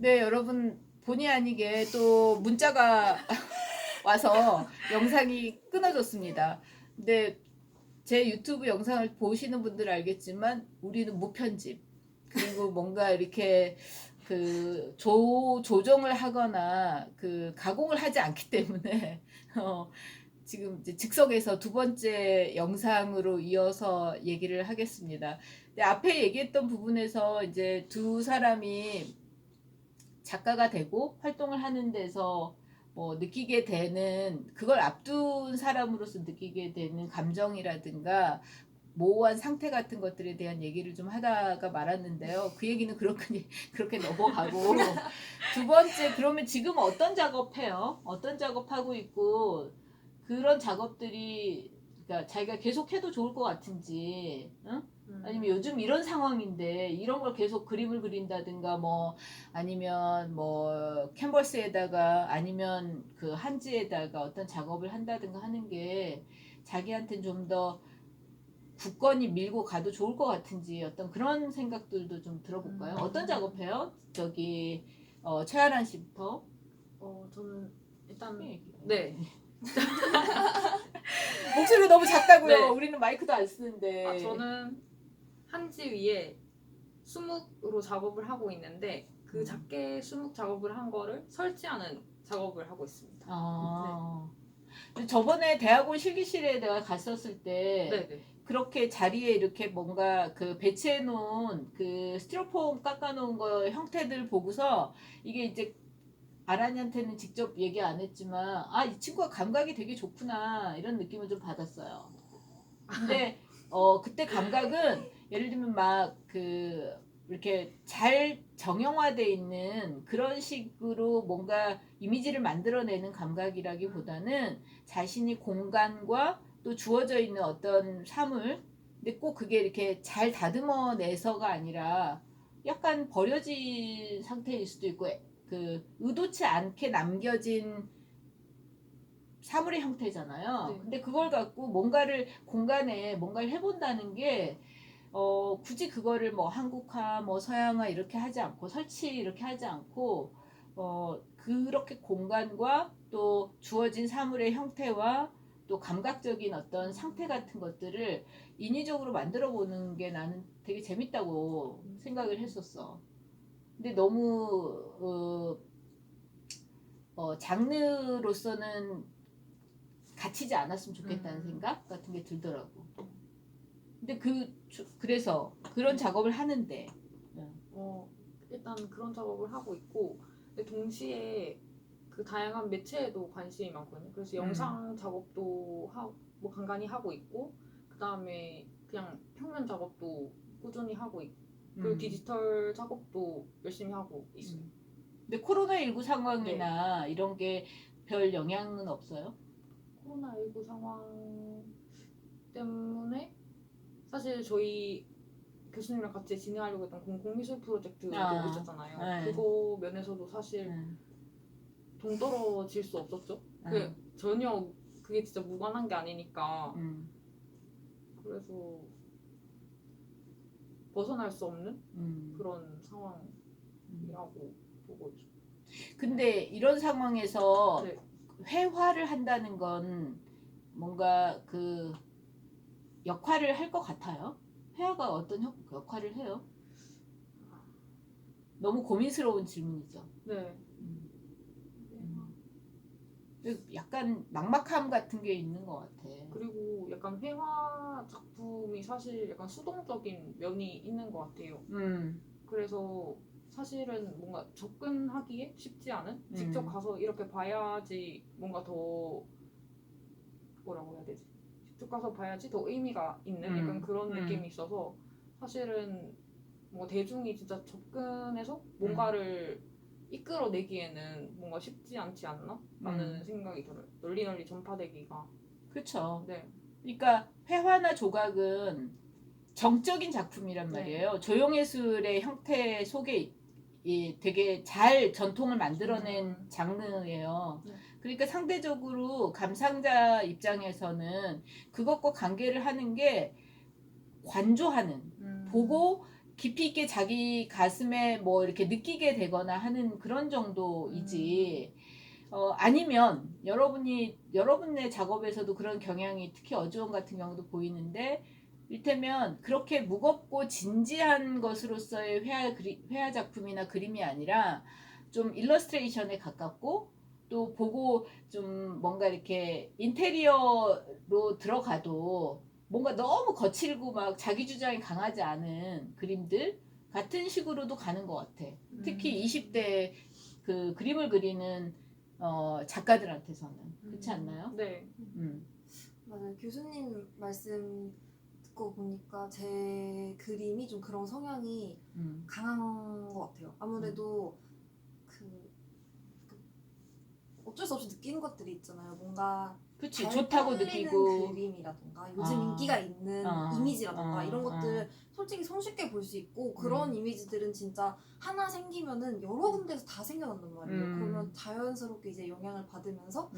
네, 여러분 본의 아니게 또 문자가 와서 영상이 끊어졌습니다. 근데 제 유튜브 영상을 보시는 분들 알겠지만 우리는 무편집 그리고 뭔가 이렇게 그 조정을 하거나 그 가공을 하지 않기 때문에 지금 이제 즉석에서 두 번째 영상으로 이어서 얘기를 하겠습니다. 근데 앞에 얘기했던 부분에서 이제 두 사람이 작가가 되고 활동을 하는 데서 뭐 느끼게 되는 그걸 앞둔 사람으로서 느끼게 되는 감정이라든가 모호한 상태 같은 것들에 대한 얘기를 좀 하다가 말았는데요. 그 얘기는 그렇게 넘어가고 두 번째 그러면 지금 어떤 작업해요? 어떤 작업하고 있고 그런 작업들이 그러니까 자기가 계속해도 좋을 것 같은지 응? 아니면 요즘 이런 상황인데 이런 걸 계속 그림을 그린다든가 뭐 아니면 뭐 캔버스에다가 아니면 그 한지에다가 어떤 작업을 한다든가 하는 게 자기한테는 좀 더 굳건히 밀고 가도 좋을 것 같은지 어떤 그런 생각들도 좀 들어볼까요? 어떤 작업해요? 저기 최아란 씨부터. 저는 일단 네. 네. 목소리가 너무 작다고요. 네. 우리는 마이크도 안 쓰는데. 저는 한지 위에 수묵으로 작업을 하고 있는데 그 작게 수묵 작업을 한 거를 설치하는 작업을 하고 있습니다. 근데 저번에 대학원 실기실에 내가 갔었을 때 네네. 그렇게 자리에 이렇게 뭔가 그 배치해 놓은 그 스티로폼 깎아 놓은 거 형태들 보고서 이게 이제 아란이한테는 직접 얘기 안 했지만 아, 이 친구가 감각이 되게 좋구나 이런 느낌을 좀 받았어요. 근데 그때 감각은 예를 들면 막 그 이렇게 잘 정형화돼 있는 그런 식으로 뭔가 이미지를 만들어내는 감각이라기보다는 자신이 공간과 또 주어져 있는 어떤 사물 근데 꼭 그게 이렇게 잘 다듬어내서가 아니라 약간 버려진 상태일 수도 있고 그 의도치 않게 남겨진 사물의 형태잖아요. 네. 근데 그걸 갖고 뭔가를 공간에 뭔가를 해본다는 게 굳이 그거를 뭐 한국화, 뭐 서양화 이렇게 하지 않고 설치 이렇게 하지 않고 그렇게 공간과 또 주어진 사물의 형태와 또 감각적인 어떤 상태 같은 것들을 인위적으로 만들어 보는 게 나는 되게 재밌다고 생각을 했었어. 근데 너무 장르로서는 갇히지 않았으면 좋겠다는 생각 같은 게 들더라고. 근데 그래서 그런 작업을 하는데 일단 그런 작업을 하고 있고 근데 동시에 그 다양한 매체에도 관심이 많거든요. 그래서 영상 작업도 뭐 간간히 하고 있고 그 다음에 그냥 평면 작업도 꾸준히 하고 있고 그리고 디지털 작업도 열심히 하고 있어요. 근데 코로나19 상황이나 이런 게 별 영향은 없어요? 코로나19 상황 때문에 사실 저희 교수님이랑 같이 진행하려고 했던 공공미술 프로젝트도 있었잖아요. 네. 그거 면에서도 사실 동떨어질 수 없었죠. 전혀 그게 진짜 무관한 게 아니니까. 그래서 벗어날 수 없는 그런 상황이라고 보고 있죠. 근데 이런 상황에서 네. 회화를 한다는 건 뭔가 그 역할을 할 것 같아요? 회화가 어떤 역할을 해요? 너무 고민스러운 질문이죠. 네. 약간 막막함 같은 게 있는 것 같아. 그리고 약간 회화 작품이 사실 약간 수동적인 면이 있는 것 같아요. 그래서 사실은 뭔가 접근하기에 쉽지 않은 직접 가서 이렇게 봐야지 뭔가 더 뭐라고 해야 되지? 직접 가서 봐야지 더 의미가 있는 약간 그런 느낌이 있어서 사실은 뭐 대중이 진짜 접근해서 뭔가를 이끌어내기에는 뭔가 쉽지 않지 않나? 라는 생각이 들어요. 널리 전파되기가. 그렇죠. 네. 그러니까 회화나 조각은 정적인 작품이란 네. 말이에요. 조형예술의 형태 속에 되게 잘 전통을 만들어낸 장르예요. 네. 그러니까 상대적으로 감상자 입장에서는 그것과 관계를 하는 게 관조하는 보고 깊이 있게 자기 가슴에 뭐 이렇게 느끼게 되거나 하는 그런 정도이지. 아니면 여러분의 작업에서도 그런 경향이 특히 어주원 같은 경우도 보이는데, 이를테면 그렇게 무겁고 진지한 것으로서의 회화 작품이나 그림이 아니라 좀 일러스트레이션에 가깝고, 또 보고 좀 뭔가 이렇게 인테리어로 들어가도 뭔가 너무 거칠고 막 자기 주장이 강하지 않은 그림들 같은 식으로도 가는 것 같아. 특히 20대 그 그림을 그리는 작가들한테서는. 그렇지 않나요? 네. 맞아요. 교수님 말씀 듣고 보니까 제 그림이 좀 그런 성향이 강한 것 같아요. 아무래도 그 어쩔 수 없이 느끼는 것들이 있잖아요. 뭔가 그치, 잘 좋다고 팔리는 느끼고. 그림이라든가 요즘 인기가 있는 이미지라든가 이런 것들 솔직히 손쉽게 볼 수 있고, 그런 이미지들은 진짜 하나 생기면은 여러 군데서 다 생겨난단 말이에요. 그러면 자연스럽게 이제 영향을 받으면서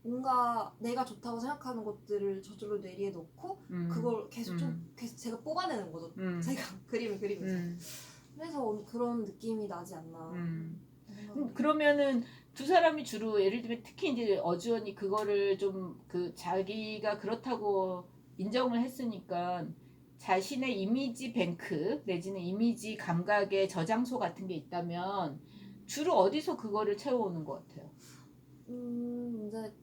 뭔가 내가 좋다고 생각하는 것들을 저절로 뇌리에 넣고 그걸 계속 계속 제가 뽑아내는 거죠. 제가 그림을 그리면서. 그래서 그런 느낌이 나지 않나. 그러면은 두 사람이 주로 예를 들면 특히 이제 어주원이 그거를 좀 그 자기가 그렇다고 인정을 했으니까 자신의 이미지 뱅크 내지는 이미지 감각의 저장소 같은 게 있다면 주로 어디서 그거를 채워오는 것 같아요? 이제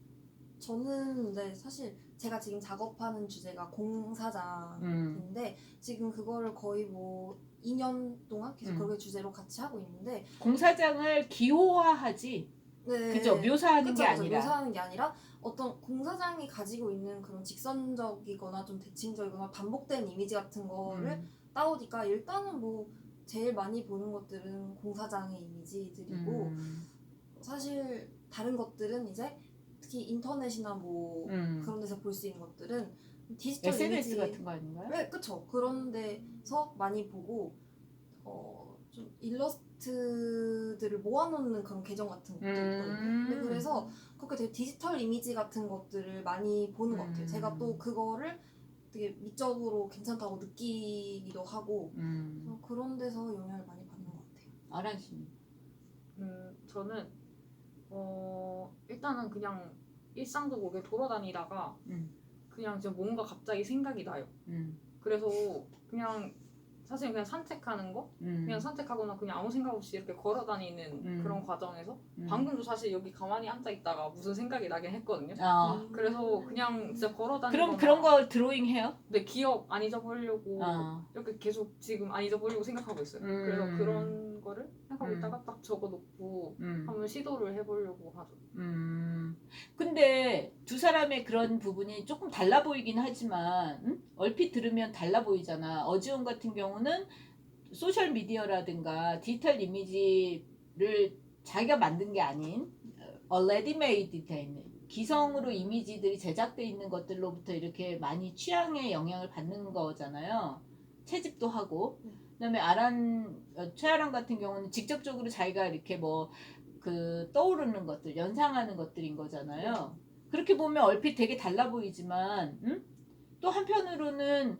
저는 이제 사실 제가 지금 작업하는 주제가 공사장인데 지금 그거를 거의 뭐 2년 동안 계속 그렇게 주제로 같이 하고 있는데, 공사장을 기호화하지. 네, 그죠? 묘사하는 그쵸, 게 그쵸. 아니라. 묘사하는 게 아니라 어떤 공사장이 가지고 있는 그런 직선적이거나 좀 대칭적이거나 반복된 이미지 같은 거를 따오니까 일단은 뭐 제일 많이 보는 것들은 공사장의 이미지들이고, 사실 다른 것들은 이제 특히 인터넷이나 뭐 그런 데서 볼 수 있는 것들은 디지털 SNS 이미지 같은 거 아닌가요? 네, 그쵸. 그런 데서 많이 보고 좀 일러스트들을 모아놓는 그런 계정 같은 것도 있거든요. 근데 그래서 그렇게 되게 디지털 이미지 같은 것들을 많이 보는 것 같아요. 제가 또 그거를 되게 미적으로 괜찮다고 느끼기도 하고 그래서 그런 데서 영향을 많이 받는 것 같아요. 아란 씨. 저는 일단은 그냥 일상적으로 이렇게 돌아다니다가 그냥 진짜 뭔가 갑자기 생각이 나요. 그래서 그냥 사실 그냥 산책하는 거? 그냥 산책하거나 그냥 아무 생각 없이 이렇게 걸어 다니는 그런 과정에서 방금도 사실 여기 가만히 앉아 있다가 무슨 생각이 나긴 했거든요. 그래서 그냥 진짜 걸어 다니거나. 그럼 그런 거 드로잉 해요? 네, 기억 안 잊어버리려고 이렇게 계속 지금 안 잊어버리려고 생각하고 있어요. 그래서 그런 거를 생각하고 있다가 딱 적어놓고 한번 시도를 해보려고 하죠. 근데 두 사람의 그런 부분이 조금 달라 보이긴 하지만 얼핏 들으면 달라 보이잖아. 어지원 같은 경우는 소셜 미디어라든가 디지털 이미지를 자기가 만든 게 아닌 레디메이드 돼 있는 기성으로 이미지들이 제작돼 있는 것들로부터 이렇게 많이 취향에 영향을 받는 거잖아요. 채집도 하고. 그다음에 최아람 같은 경우는 직접적으로 자기가 이렇게 뭐 그 떠오르는 것들, 연상하는 것들인 거잖아요. 그렇게 보면 얼핏 되게 달라 보이지만, 또 한편으로는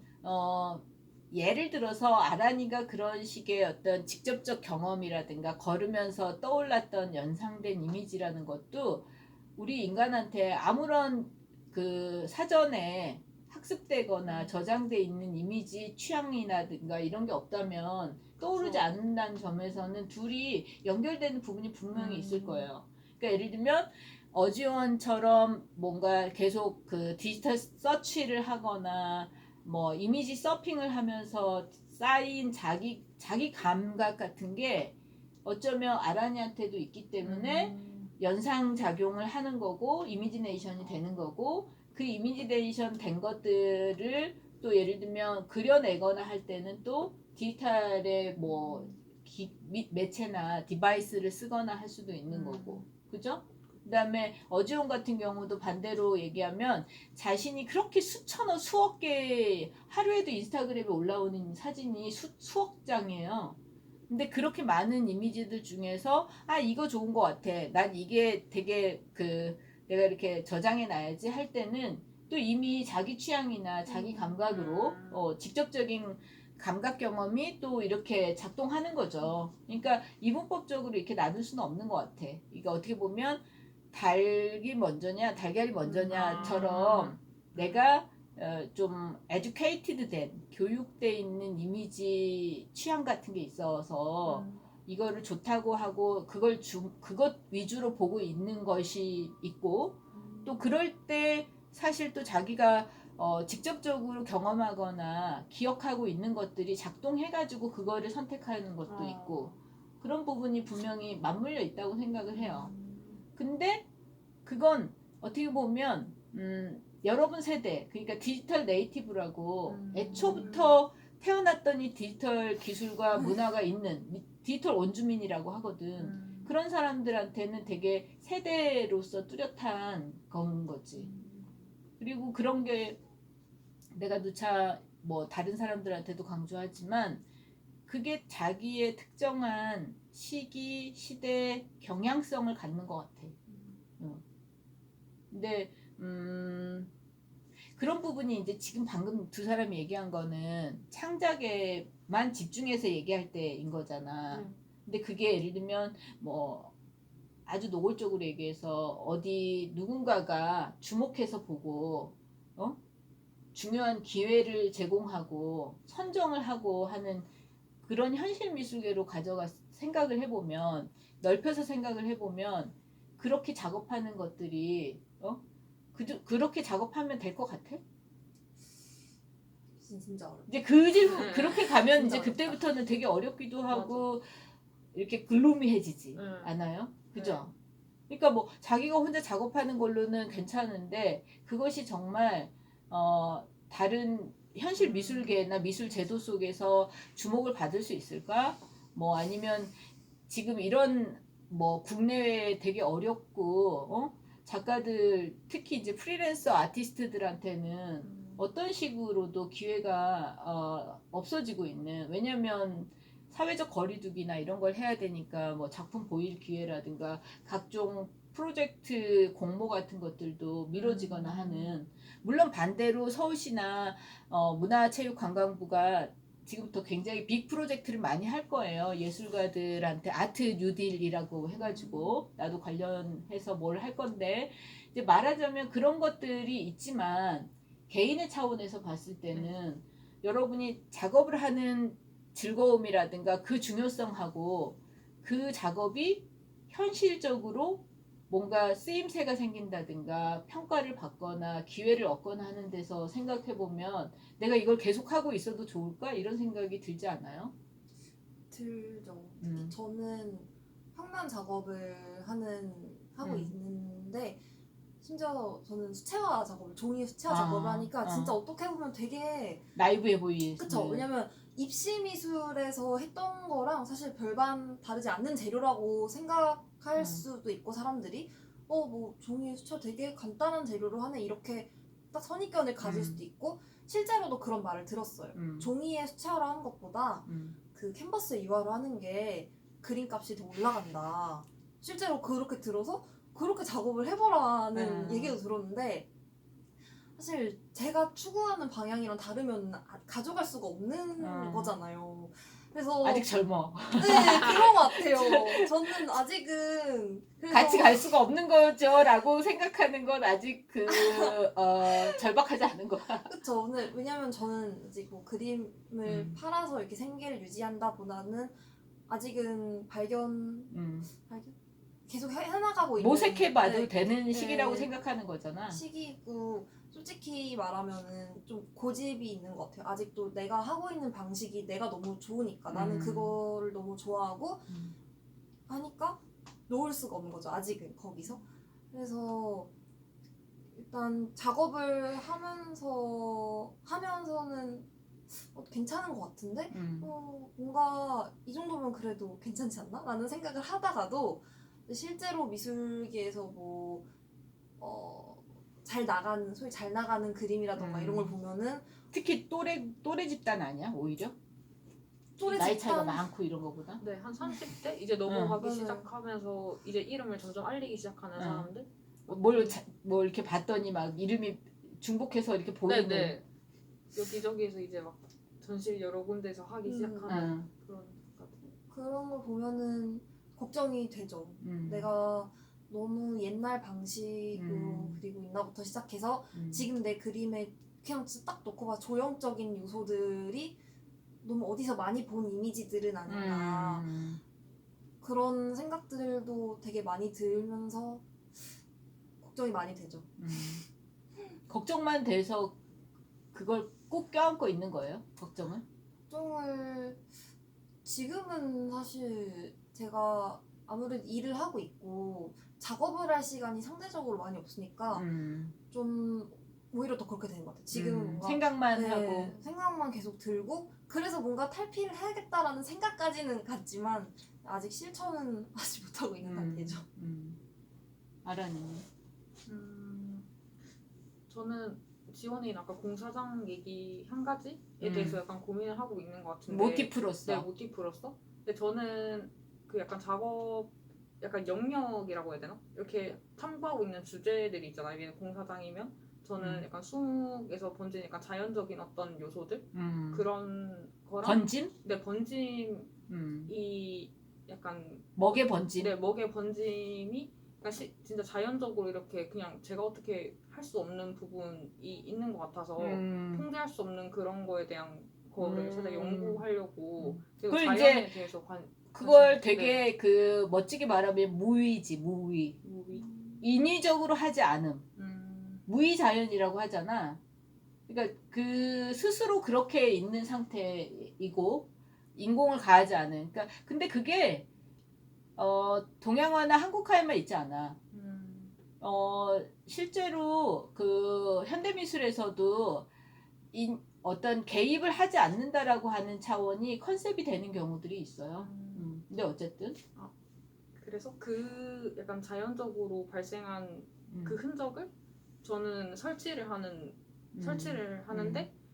예를 들어서 아란이가 그런 식의 어떤 직접적 경험이라든가 걸으면서 떠올랐던 연상된 이미지라는 것도 우리 인간한테 아무런 그 사전에 학습되거나 저장돼 있는 이미지 취향이라든가 이런 게 없다면 떠오르지 않는다는 점에서는 둘이 연결되는 부분이 분명히 있을 거예요. 그러니까 예를 들면 어지원처럼 뭔가 계속 그 디지털 서치를 하거나 뭐 이미지 서핑을 하면서 쌓인 자기 감각 같은 게 어쩌면 아란이한테도 있기 때문에 연상 작용을 하는 거고 이미지네이션이 되는 거고, 그 이미지네이션 된 것들을 또 예를 들면 그려내거나 할 때는 또 디지털의 뭐 매체나 디바이스를 쓰거나 할 수도 있는 거고, 그죠? 그 다음에 어지원 같은 경우도 반대로 얘기하면 자신이 그렇게 수천억 수억 개 하루에도 인스타그램에 올라오는 사진이 수억 장이에요. 근데 그렇게 많은 이미지들 중에서 이거 좋은 거 같아, 난 이게 되게 내가 이렇게 저장해 놔야지 할 때는 또 이미 자기 취향이나 자기 감각으로 직접적인 감각 경험이 또 이렇게 작동하는 거죠. 그러니까 이분법적으로 이렇게 나눌 수는 없는 것 같아. 이게 어떻게 보면 닭이 먼저냐, 달걀이 먼저냐처럼 내가 좀 educated 된, 교육돼 있는 이미지 취향 같은 게 있어서 이거를 좋다고 하고 그것 위주로 보고 있는 것이 있고 또 그럴 때 사실 또 자기가 직접적으로 경험하거나 기억하고 있는 것들이 작동해가지고 그거를 선택하는 것도 있고 그런 부분이 분명히 맞물려 있다고 생각을 해요. 근데 그건 어떻게 보면 여러분 세대 그러니까 디지털 네이티브라고 애초부터 태어났더니 디지털 기술과 문화가 있는 디지털 원주민이라고 하거든. 그런 사람들한테는 되게 세대로서 뚜렷한 건 거지. 그리고 그런 게 내가 누차 뭐 다른 사람들한테도 강조하지만 그게 자기의 특정한 시기, 시대, 경향성을 갖는 것 같아. 근데 그런 부분이 이제 지금 방금 두 사람이 얘기한 거는 창작에만 집중해서 얘기할 때인 거잖아. 근데 그게 예를 들면 뭐 아주 노골적으로 얘기해서 어디 누군가가 주목해서 보고 중요한 기회를 제공하고 선정을 하고 하는 그런 현실 미술계로 생각을 해보면 넓혀서 생각을 해보면 그렇게 작업하는 것들이 그렇게 작업하면 될 것 같아? 진짜 어렵다. 이제 그 질문 그렇게 가면 이제 어렵다. 그때부터는 되게 어렵기도 하고 이렇게 글루미해지지 않아요? 그죠? 그러니까 뭐 자기가 혼자 작업하는 걸로는 괜찮은데 그것이 정말 다른 현실 미술계나 미술 제도 속에서 주목을 받을 수 있을까? 뭐 아니면 지금 이런 뭐 국내외에 되게 어렵고 작가들 특히 이제 프리랜서 아티스트들한테는 어떤 식으로도 기회가 없어지고 있는 왜냐면 사회적 거리두기나 이런 걸 해야 되니까 뭐 작품 보일 기회라든가 각종 프로젝트 공모 같은 것들도 미뤄지거나 하는 물론 반대로 서울시나 문화체육관광부가 지금부터 굉장히 빅 프로젝트를 많이 할 거예요. 예술가들한테 아트 뉴딜이라고 해가지고 나도 관련해서 뭘 할 건데 이제 말하자면 그런 것들이 있지만 개인의 차원에서 봤을 때는 여러분이 작업을 하는 즐거움이라든가 그 중요성하고 그 작업이 현실적으로 뭔가 쓰임새가 생긴다든가 평가를 받거나 기회를 얻거나 하는 데서 생각해보면 내가 이걸 계속하고 있어도 좋을까? 이런 생각이 들지 않아요? 들죠. 특히 저는 평면 작업을 하고 있는데 심지어 저는 수채화 작업을 종이 수채화 작업을 하니까 진짜 어떻게 보면 되게 나이브해 보이는 그쵸. 왜냐면 입시 미술에서 했던 거랑 사실 별반 다르지 않는 재료라고 생각할 수도 있고 사람들이 뭐 종이 수채화 되게 간단한 재료로 하네 이렇게 딱 선입견을 가질 수도 있고 실제로도 그런 말을 들었어요. 종이에 수채화를 하는 것보다 그 캔버스 이화로 하는 게 그림값이 더 올라간다. 실제로 그렇게 들어서 그렇게 작업을 해보라는 얘기도 들었는데 사실 제가 추구하는 방향이랑 다르면 가져갈 수가 없는 거잖아요. 그래서 아직 젊어. 네 그런 것 같아요. 저는 아직은 같이 갈 수가 없는 거죠라고 생각하는 건 아직 절박하지 않은 거야. 그쵸. 왜냐면 저는 이제 뭐 그림을 팔아서 이렇게 생계를 유지한다보다는 아직은 발견 계속 해나가고 있는 모색해봐도 되는 시기라고 생각하는 거잖아. 시기고 솔직히 말하면은 좀 고집이 있는 것 같아요. 아직도 내가 하고 있는 방식이 내가 너무 좋으니까 나는 그거를 너무 좋아하고 하니까 놓을 수가 없는 거죠. 아직은 거기서. 그래서 일단 작업을 하면서는 괜찮은 것 같은데 뭔가 이 정도면 그래도 괜찮지 않나? 라는 생각을 하다가도 실제로 미술계에서 소위 잘 나가는 그림이라던가 이런 걸 보면은 특히 또래 집단 아니야 오히려? 또래 나이 차이가 집단 많고 이런 거보다? 네, 한 30대 이제 넘어가기 맞아요. 시작하면서 이제 이름을 점점 알리기 시작하는 사람들? 뭘 이렇게 봤더니 막 이름이 중복해서 이렇게 보이는 네. 여기저기에서 이제 막 전시를 여러 군데서 하기 시작하는 그런 작가들. 그런 걸 보면은 걱정이 되죠. 내가 너무 옛날 방식으로 그리고 있나부터 시작해서 지금 내 그림에 그냥 딱 놓고 봐 조형적인 요소들이 너무 어디서 많이 본 이미지들은 아닌가 그런 생각들도 되게 많이 들면서 걱정이 많이 되죠. 걱정만 돼서 그걸 꼭 껴안고 있는 거예요? 걱정을? 걱정을 지금은 사실 제가 아무래도 일을 하고 있고 작업을 할 시간이 상대적으로 많이 없으니까 좀 오히려 더 그렇게 되는 것 같아요. 지금은 뭔가 생각만 하고 생각만 계속 들고 그래서 뭔가 탈피를 해야겠다라는 생각까지는 갔지만 아직 실천은 하지 못하고 있는 단계죠. 아라님. 저는 지원이는 아까 공사장 얘기 한 가지에 대해서 약간 고민을 하고 있는 것 같은데 모티프로서. 네, 모티프로서. 근데 저는 그 약간 작업 약간 영역이라고 해야 되나? 이렇게 탐구하고 있는 주제들이 있잖아요. 얘는 공사장이면 저는 약간 수묵에서 번지는 약간 자연적인 어떤 요소들 그런 거랑 번짐? 네, 번짐이 약간 먹의 번짐? 네, 먹의 번짐이 그러니까 진짜 자연적으로 이렇게 그냥 제가 어떻게 할 수 없는 부분이 있는 것 같아서 통제할 수 없는 그런 거에 대한 거를 살짝 연구하려고 그리고 그걸 자연에 대해서 그걸 되게 그 멋지게 말하면 무위지 무위. 인위적으로 하지 않음. 무위자연이라고 하잖아. 그러니까 그 스스로 그렇게 있는 상태이고 인공을 가하지 않은. 그러니까 근데 그게 동양화나 한국화에만 있지 않아. 실제로 그 현대미술에서도 어떤 개입을 하지 않는다라고 하는 차원이 컨셉이 되는 경우들이 있어요. 근데 어쨌든 그래서 그 약간 자연적으로 발생한 그 흔적을 저는 설치를 하는데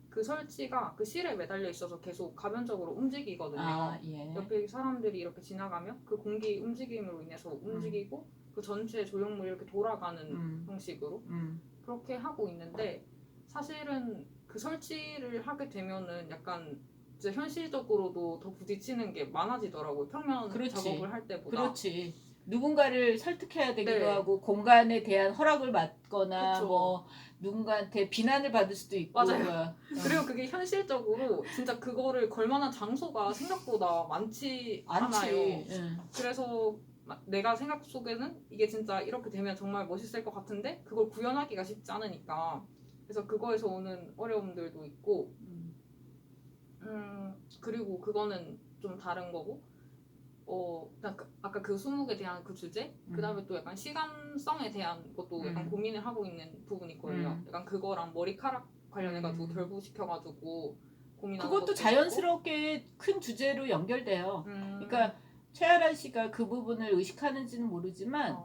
그 설치가 그 실에 매달려 있어서 계속 가변적으로 움직이거든요. 예. 옆에 사람들이 이렇게 지나가면 그 공기 움직임으로 인해서 움직이고 그 전체 조형물이 이렇게 돌아가는 형식으로 그렇게 하고 있는데 사실은 그 설치를 하게 되면은 약간 이제 현실적으로도 더 부딪히는 게 많아지더라고요. 평면 그렇지. 작업을 할 때보다. 그렇지. 누군가를 설득해야 되기도 네. 하고 공간에 대한 허락을 받거나 그쵸. 뭐 누군가한테 비난을 받을 수도 있고. 맞아요. 그리고 그게 현실적으로 진짜 그거를 걸만한 장소가 생각보다 많지 않아요. 그래서 내가 생각 속에는 이게 진짜 이렇게 되면 정말 멋있을 것 같은데 그걸 구현하기가 쉽지 않으니까 그래서 그거에서 오는 어려움들도 있고 그리고 그거는 좀 다른 거고 아까 그 수목에 대한 그 주제 그 다음에 또 약간 시간성에 대한 것도 약간 고민을 하고 있는 부분이 있거든요. 약간 그거랑 머리카락 관련해가지고 결부시켜가지고 고민하는 그것도 것도 자연스럽게 큰 주제로 연결돼요. 그러니까 최아란 씨가 그 부분을 의식하는지는 모르지만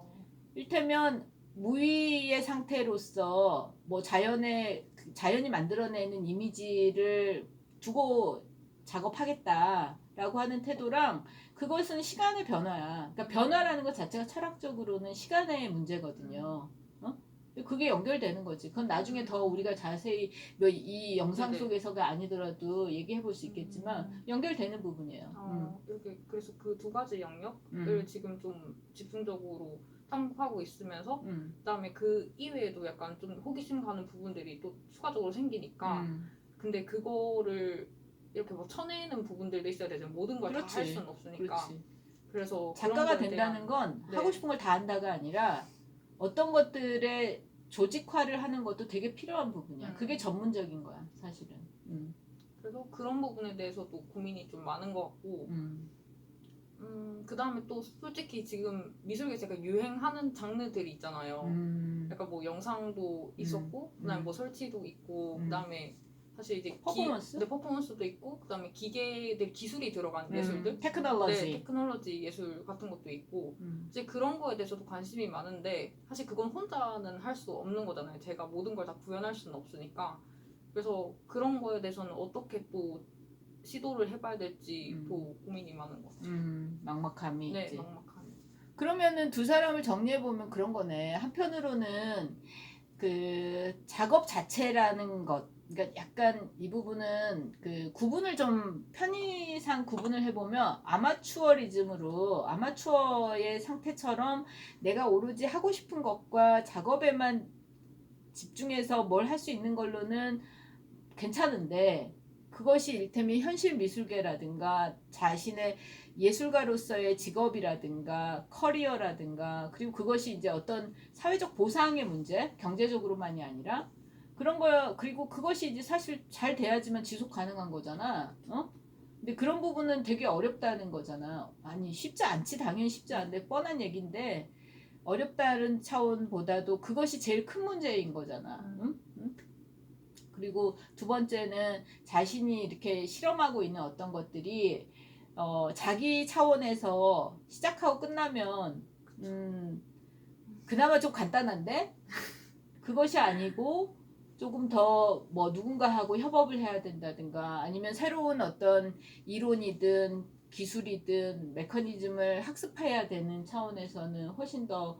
일테면 무위의 상태로서 뭐 자연이 만들어내는 이미지를 두고 작업하겠다라고 하는 태도랑 그것은 시간의 변화야. 그러니까 변화라는 것 자체가 철학적으로는 시간의 문제거든요. 그게 연결되는 거지. 그건 나중에 더 우리가 자세히 이 영상 네네. 속에서가 아니더라도 얘기해 볼 수 있겠지만 연결되는 부분이에요. 이렇게 그래서 그 두 가지 영역을 지금 좀 집중적으로 탐구하고 있으면서 그다음에 그 이외에도 약간 좀 호기심 가는 부분들이 또 추가적으로 생기니까 근데 그거를 이렇게 뭐 쳐내는 부분들도 있어야 되죠. 모든 걸 다 그렇지. 할 수는 없으니까. 그렇지. 그래서 작가가 그런 거에 된다는 대한 건 네. 하고 싶은 걸 다 한다가 아니라 어떤 것들의 조직화를 하는 것도 되게 필요한 부분이야. 그게 전문적인 거야, 사실은. 그래서 그런 부분에 대해서도 고민이 좀 많은 것 같고 그 다음에 또 솔직히 지금 미술계에서 약간 유행하는 장르들이 있잖아요. 약간 뭐 영상도 있었고 그다음에 뭐 설치도 있고 그다음에 사실 이제 퍼포먼스? 퍼포먼스도 있고 그다음에 기술이 들어간 예술들 테크놀로지. 네, 테크놀로지 예술 같은 것도 있고 이제 그런 거에 대해서도 관심이 많은데 사실 그건 혼자는 할 수 없는 거잖아요. 제가 모든 걸 다 구현할 수는 없으니까 그래서 그런 거에 대해서는 어떻게 또 시도를 해봐야 될지 또 고민이 많은 것 같아요. 막막함이 네, 있지. 막막함이. 그러면은 두 사람을 정리해 보면 그런 거네. 한편으로는 그 작업 자체라는 것 그러니까 약간 이 부분은 그 구분을 좀 편의상 구분을 해보면 아마추어리즘으로 아마추어의 상태처럼 내가 오로지 하고 싶은 것과 작업에만 집중해서 뭘 할 수 있는 걸로는 괜찮은데 그것이 일테면 현실 미술계라든가 자신의 예술가로서의 직업이라든가 커리어라든가 그리고 그것이 이제 어떤 사회적 보상의 문제 경제적으로만이 아니라 그런 거야. 그리고 그것이 이제 사실 잘 돼야지만 지속 가능한 거잖아. 어? 근데 그런 부분은 되게 어렵다는 거잖아. 아니 쉽지 않지. 당연히 쉽지 않은데 뻔한 얘기인데 어렵다는 차원보다도 그것이 제일 큰 문제인 거잖아. 응? 응? 그리고 두 번째는 자신이 이렇게 실험하고 있는 어떤 것들이 자기 차원에서 시작하고 끝나면 그나마 좀 간단한데 그것이 아니고 조금 더 뭐 누군가하고 협업을 해야 된다든가 아니면 새로운 어떤 이론이든 기술이든 메커니즘을 학습해야 되는 차원에서는 훨씬 더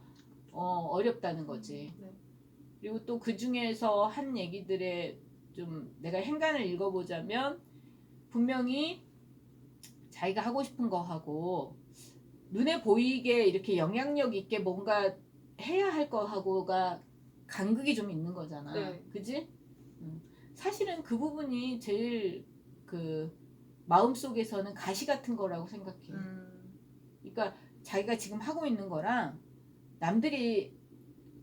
어렵다는 거지. 네. 그리고 또 그 중에서 한 얘기들의 좀 내가 행간을 읽어보자면 분명히 자기가 하고 싶은 거 하고 눈에 보이게 이렇게 영향력 있게 뭔가 해야 할 거 하고가 간극이 좀 있는 거잖아. 네. 그지? 사실은 그 부분이 제일 그 마음속에서는 가시 같은 거라고 생각해. 그러니까 자기가 지금 하고 있는 거랑 남들이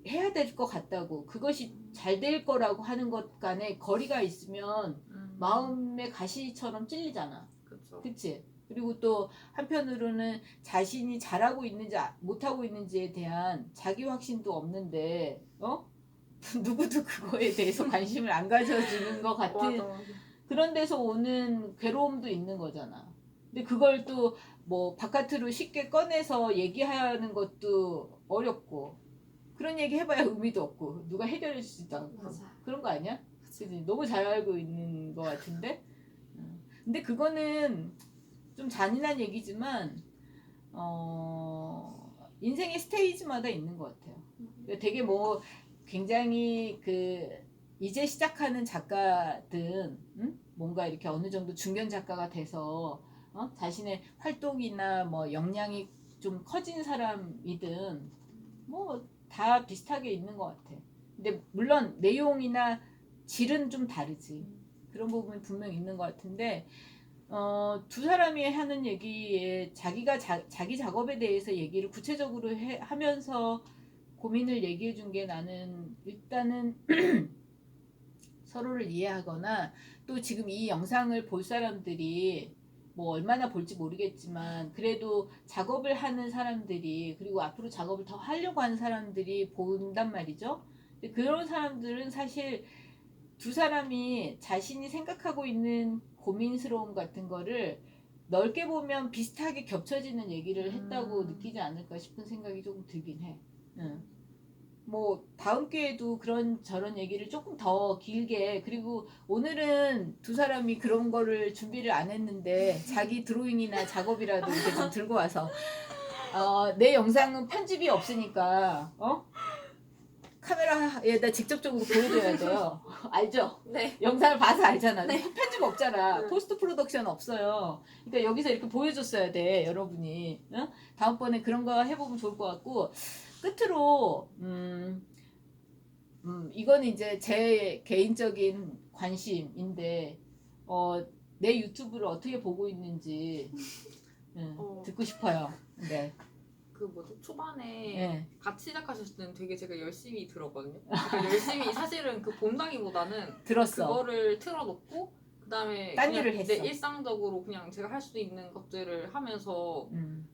해야 될 것 같다고 그것이 잘 될 거라고 하는 것 간에 거리가 있으면 마음의 가시처럼 찔리잖아. 그렇죠. 그치? 그리고 또 한편으로는 자신이 잘하고 있는지 못하고 있는지에 대한 자기 확신도 없는데 누구도 그거에 대해서 관심을 안 가져주는 것 같은 맞아. 그런 데서 오는 괴로움도 있는 거잖아. 근데 그걸 또 뭐 바깥으로 쉽게 꺼내서 얘기하는 것도 어렵고 그런 얘기 해봐야 의미도 없고 누가 해결해 주지도 않고 맞아. 그런 거 아니야? 그치? 너무 잘 알고 있는 것 같은데 근데 그거는 좀 잔인한 얘기지만 인생의 스테이지마다 있는 것 같아요. 되게 뭐 굉장히 그 이제 시작하는 작가든 뭔가 이렇게 어느 정도 중견 작가가 돼서 자신의 활동이나 뭐 역량이 좀 커진 사람이든 뭐 다 비슷하게 있는 것 같아. 근데 물론 내용이나 질은 좀 다르지. 그런 부분이 분명 있는 것 같은데 두 사람이 하는 얘기에 자기가 자기 작업에 대해서 얘기를 구체적으로 하면서 고민을 얘기해 준 게 나는 일단은 서로를 이해하거나 또 지금 이 영상을 볼 사람들이 뭐 얼마나 볼지 모르겠지만 그래도 작업을 하는 사람들이 그리고 앞으로 작업을 더 하려고 하는 사람들이 본단 말이죠. 근데 그런 사람들은 사실 두 사람이 자신이 생각하고 있는 고민스러움 같은 거를 넓게 보면 비슷하게 겹쳐지는 얘기를 했다고 느끼지 않을까 싶은 생각이 조금 들긴 해. 응. 뭐 다음 기회에도 그런 저런 얘기를 조금 더 길게 그리고 오늘은 두 사람이 그런 거를 준비를 안 했는데 자기 드로잉이나 작업이라도 이렇게 좀 들고 와서 내 영상은 편집이 없으니까 카메라에다 직접적으로 보여줘야 돼요. 알죠? 네. 영상을 봐서 알잖아. 네. 편집 없잖아. 네. 포스트 프로덕션 없어요. 그러니까 여기서 이렇게 보여줬어야 돼, 여러분이. 다음번에 그런 거 해보면 좋을 것 같고 끝으로 이건 이제 제 개인적인 관심인데 내 유튜브를 어떻게 보고 있는지 듣고 싶어요. 네. 그 뭐지 초반에 네. 같이 시작하셨을 때는 되게 제가 열심히 들었거든요. 그러니까 열심히 사실은 그 본다기보다는 들었어. 그거를 틀어놓고 그다음에 딴 그냥 일을 했어. 일상적으로 그냥 제가 할 수 있는 것들을 하면서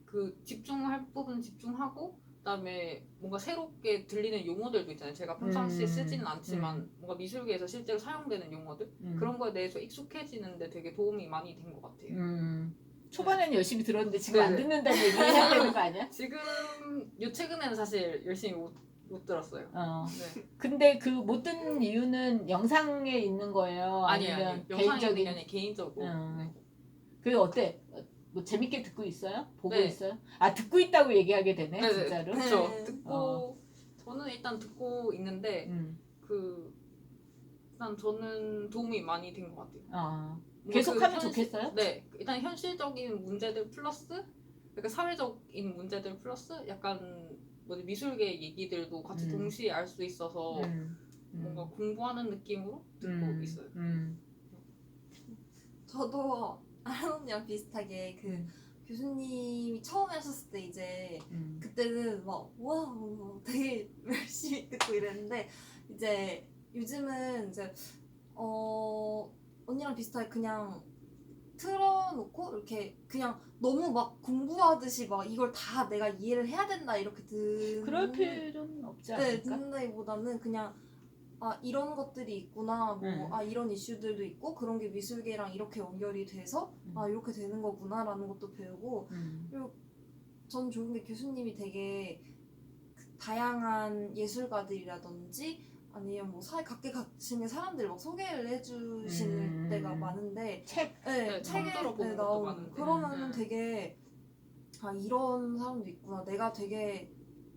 그 집중할 부분 집중하고 그다음에 뭔가 새롭게 들리는 용어들도 있잖아요. 제가 평상시에 쓰지는 않지만 뭔가 미술계에서 실제로 사용되는 용어들 그런 거에 대해서 익숙해지는데 되게 도움이 많이 된 것 같아요. 초반에는 열심히 들었는데 지금 안 네네. 듣는다는 얘기 해야 되는 거 아니야? 지금 요 최근에는 사실 열심히 못 들었어요. 네. 근데 그 못 듣는 이유는 영상에 있는 거예요? 아니에요. 아니면 영상이 있는 게 개인적인? 아니라 개인적으로. 네. 그 어때? 뭐 재밌게 듣고 있어요? 보고 네. 있어요? 아 듣고 있다고 얘기하게 되네 네, 진짜로? 그렇죠. 네. 듣고 저는 일단 듣고 있는데 그 일단 저는 도움이 많이 된 것 같아요. 아, 뭔가 계속하면 그 좋겠어요? 네, 일단 현실적인 문제들 플러스 약간 사회적인 문제들 플러스 약간 뭐지 미술계 얘기들도 같이 동시에 알 수 있어서 뭔가 공부하는 느낌으로 듣고 있어요. 저도 아는 언니랑 비슷하게 그 교수님이 처음에 하셨을 때 이제 그때는 막 와 되게 열심히 듣고 이랬는데 이제 요즘은 이제 언니랑 비슷하게 그냥 틀어놓고 이렇게 그냥 너무 막 공부하듯이 막 이걸 다 내가 이해를 해야 된다 이렇게 그럴 필요는 없지 네, 않을까? 듣는다기보다는 그냥 아 이런 것들이 있구나 뭐 아 이런 이슈들도 있고 그런 게 미술계랑 이렇게 연결이 돼서 아 이렇게 되는 거구나라는 것도 배우고 그리고 전 좋은 게 교수님이 되게 다양한 예술가들이라든지 아니면 뭐 사회 각계각층의 사람들 막 소개를 해주시는 때가 많은데 책? 네, 처음 책에 들어보는 것도 나오는 많은데. 그러면은 되게 아 이런 사람도 있구나 내가 되게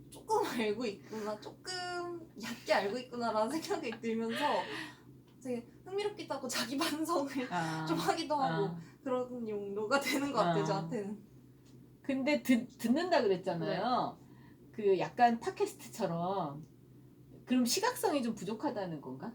조금 알고 있구나 조금 얕게 알고 있구나라는 생각이 들면서 되게 흥미롭기도 하고 자기 반성을 좀 하기도 하고 그런 용도가 되는 것 같아요 저한테는. 근데 듣는다 그랬잖아요. 그 약간 팟캐스트처럼. 그럼 시각성이 좀 부족하다는 건가?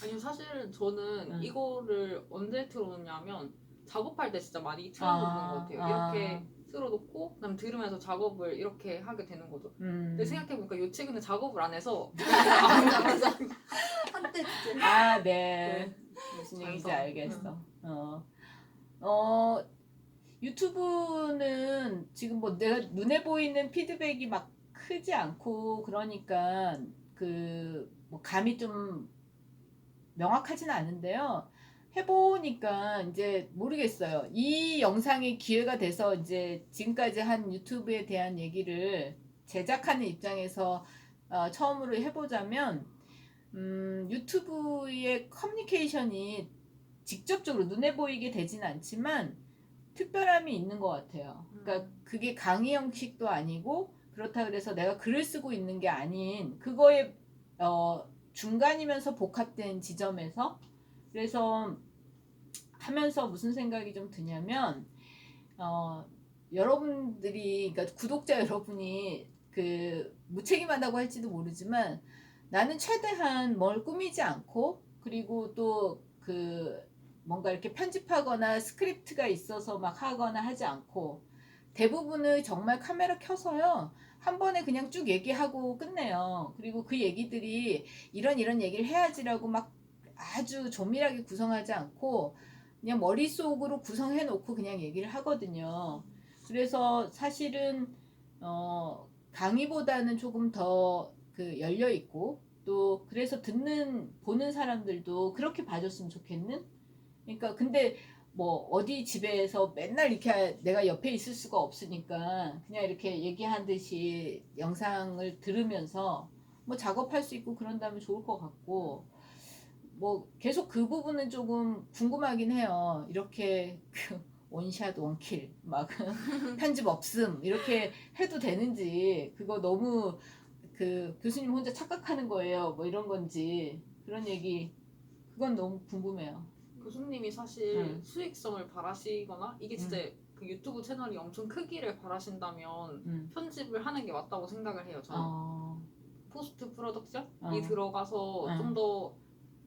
아니요, 사실은 저는 이거를 언제 틀어놓냐면 작업할 때 진짜 많이 틀어놓는 것 같아요. 이렇게 틀어놓고 그다음 들으면서 작업을 이렇게 하게 되는 거죠. 근데 생각해보니까 요 최근에 작업을 안 해서 맞아 한때 진짜 아, 네. 무슨 얘기인지 잔성. 알겠어. 유튜브는 지금 뭐 내가 눈에 보이는 피드백이 막 크지 않고 그러니까 그 뭐 감이 좀 명확하지는 않은데요. 해보니까 이제 모르겠어요. 이 영상이 기회가 돼서 이제 지금까지 한 유튜브에 대한 얘기를 제작하는 입장에서 처음으로 해보자면 유튜브의 커뮤니케이션이 직접적으로 눈에 보이게 되진 않지만 특별함이 있는 것 같아요. 그러니까 그게 강의 형식도 아니고 그렇다 그래서 내가 글을 쓰고 있는 게 아닌 그거에 중간이면서 복합된 지점에서 그래서 하면서 무슨 생각이 좀 드냐면 여러분들이 그러니까 구독자 여러분이 그 무책임하다고 할지도 모르지만 나는 최대한 뭘 꾸미지 않고 그리고 또 그 뭔가 이렇게 편집하거나 스크립트가 있어서 막 하거나 하지 않고 대부분은 정말 카메라 켜서요 한 번에 그냥 쭉 얘기하고 끝내요. 그리고 그 얘기들이 이런 얘기를 해야지라고 막 아주 조밀하게 구성하지 않고 그냥 머릿속으로 구성해 놓고 그냥 얘기를 하거든요. 그래서 사실은 강의보다는 조금 더 그 열려 있고 또 그래서 보는 사람들도 그렇게 봐줬으면 좋겠는. 그러니까 근데 뭐 어디 집에서 맨날 이렇게 내가 옆에 있을 수가 없으니까 그냥 이렇게 얘기하듯이 영상을 들으면서 뭐 작업할 수 있고 그런다면 좋을 것 같고 뭐 계속 그 부분은 조금 궁금하긴 해요. 이렇게 그 원샷 원킬 막 편집 없음 이렇게 해도 되는지 그거 너무 그 교수님 혼자 착각하는 거예요. 뭐 이런 건지 그런 얘기 그건 너무 궁금해요. 교수님이 사실 수익성을 바라시거나 이게 진짜 그 유튜브 채널이 엄청 크기를 바라신다면 편집을 하는 게 맞다고 생각을 해요. 저는 포스트 프로덕션이 들어가서 좀 더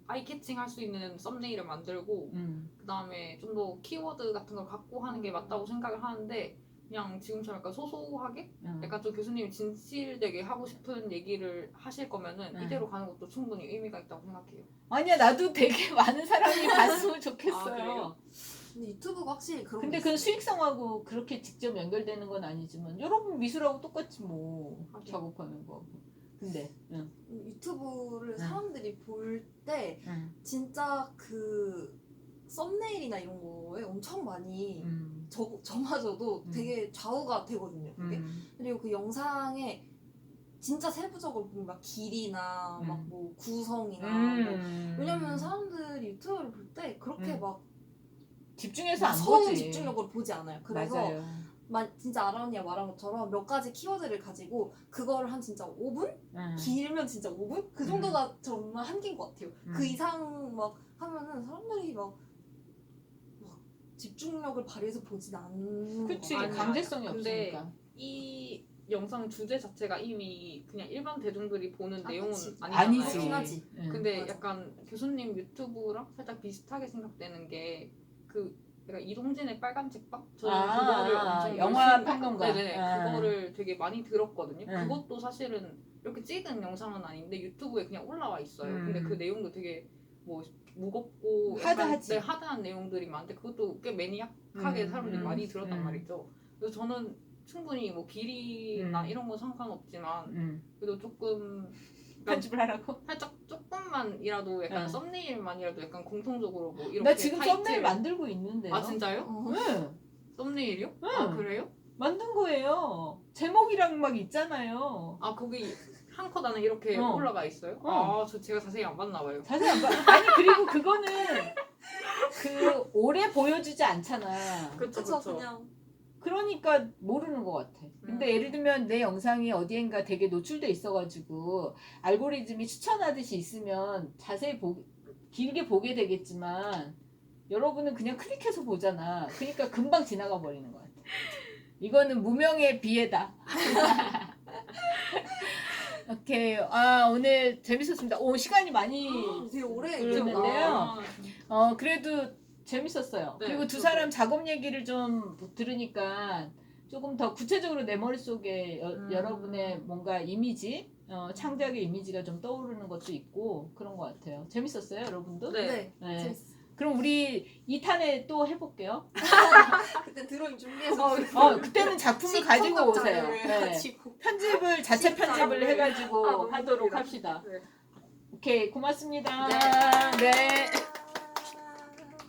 아이캐칭 할 수 있는 썸네일을 만들고 그 다음에 좀 더 키워드 같은 걸 갖고 하는 게 맞다고 생각을 하는데 그냥 지금처럼 약간 소소하게 약간 좀 교수님이 진실되게 하고 싶은 얘기를 하실 거면은 이대로 가는 것도 충분히 의미가 있다고 생각해요. 아니야 나도 되게 많은 사람이 봤으면 좋겠어요. 그래요? 근데 유튜브가 확실히 그런 근데 게 그건 있어요. 수익성하고 그렇게 직접 연결되는 건 아니지만 여러분 미술하고 똑같지 뭐 작업하는 거. 근데 유튜브를 사람들이 볼 때 진짜 그 썸네일이나 이런 거에 엄청 많이 저마저도 되게 좌우가 되거든요. 그게. 그리고 그 영상에 진짜 세부적으로 보면 막 길이나 막 뭐 구성이나 뭐 왜냐면 사람들이 유튜브를 볼 때 그렇게 막 집중해서 안 무서운 보지. 집중력으로 보지 않아요. 그래서 맞아요. 진짜 아라 언니가 말한 것처럼 몇 가지 키워드를 가지고 그거를 한 진짜 5분? 길면 진짜 5분? 그 정도가 정말 한계인 것 같아요. 그 이상 막 하면은 사람들이 막 집중력을 발휘해서 보진 않는 그치, 것 같아요. 강제성이 근데 없으니까. 이 영상 주제 자체가 이미 그냥 일반 대중들이 보는 아, 내용은 그치. 아니잖아요. 아니지. 그렇긴 하지. 근데 맞아. 약간 교수님 유튜브랑 살짝 비슷하게 생각되는 게 그 약간 이동진의 빨간 책방? 저는 그거를 엄청 영화 열심히 평론가. 네네 그거를 되게 많이 들었거든요. 응. 그것도 사실은 이렇게 찍은 영상은 아닌데 유튜브에 그냥 올라와 있어요. 근데 그 내용도 되게 뭐 무겁고 약간, 하드하지. 네, 하드한 내용들이 많은데 그것도 꽤 매니악하게 사람들이 많이 들었단 말이죠. 그래서 저는 충분히 뭐 길이나 이런 건 상관없지만 그래도 조금 편집을 하라고? 살짝 조금만이라도 약간 썸네일만이라도 약간 공통적으로 뭐 이렇게 나 지금 타이틀 썸네일 만들고 있는데요. 아 진짜요? 응. 썸네일이요? 응. 아 그래요? 만든 거예요. 제목이랑 막 있잖아요. 아 거기 한 컷 안에 이렇게 올라가 있어요? 아 저 제가 자세히 안 봤나 봐요. 자세히 안 봐. 아니 그리고 그거는 그 오래 보여주지 않잖아. 그쵸 그쵸, 그쵸. 그냥 그러니까 모르는 것 같아. 근데 예를 들면 내 영상이 어디엔가 되게 노출돼 있어가지고 알고리즘이 추천하듯이 있으면 자세히 길게 보게 되겠지만 여러분은 그냥 클릭해서 보잖아. 그러니까 금방 지나가 버리는 것 같아. 이거는 무명의 비애다. 오케이. 아 오늘 재밌었습니다. 오 시간이 많이 되게 오래 그러는데요. 아, 그래도 재밌었어요. 네, 그리고 두 저도. 사람 작업 얘기를 좀 들으니까 조금 더 구체적으로 내 머릿속에 여러분의 뭔가 이미지, 창작의 이미지가 좀 떠오르는 것도 있고 그런 것 같아요. 재밌었어요, 여러분도? 네. 네. 재밌어. 그럼 우리 2탄에 또 해볼게요. 그때 드로잉 준비해서 그때는 작품을 가지고 오세요. 네. 가지고. 편집을 자체 진짜. 편집을 해가지고 아, 너무 하도록 웃기다. 합시다. 네. 오케이, 고맙습니다. 네. 네.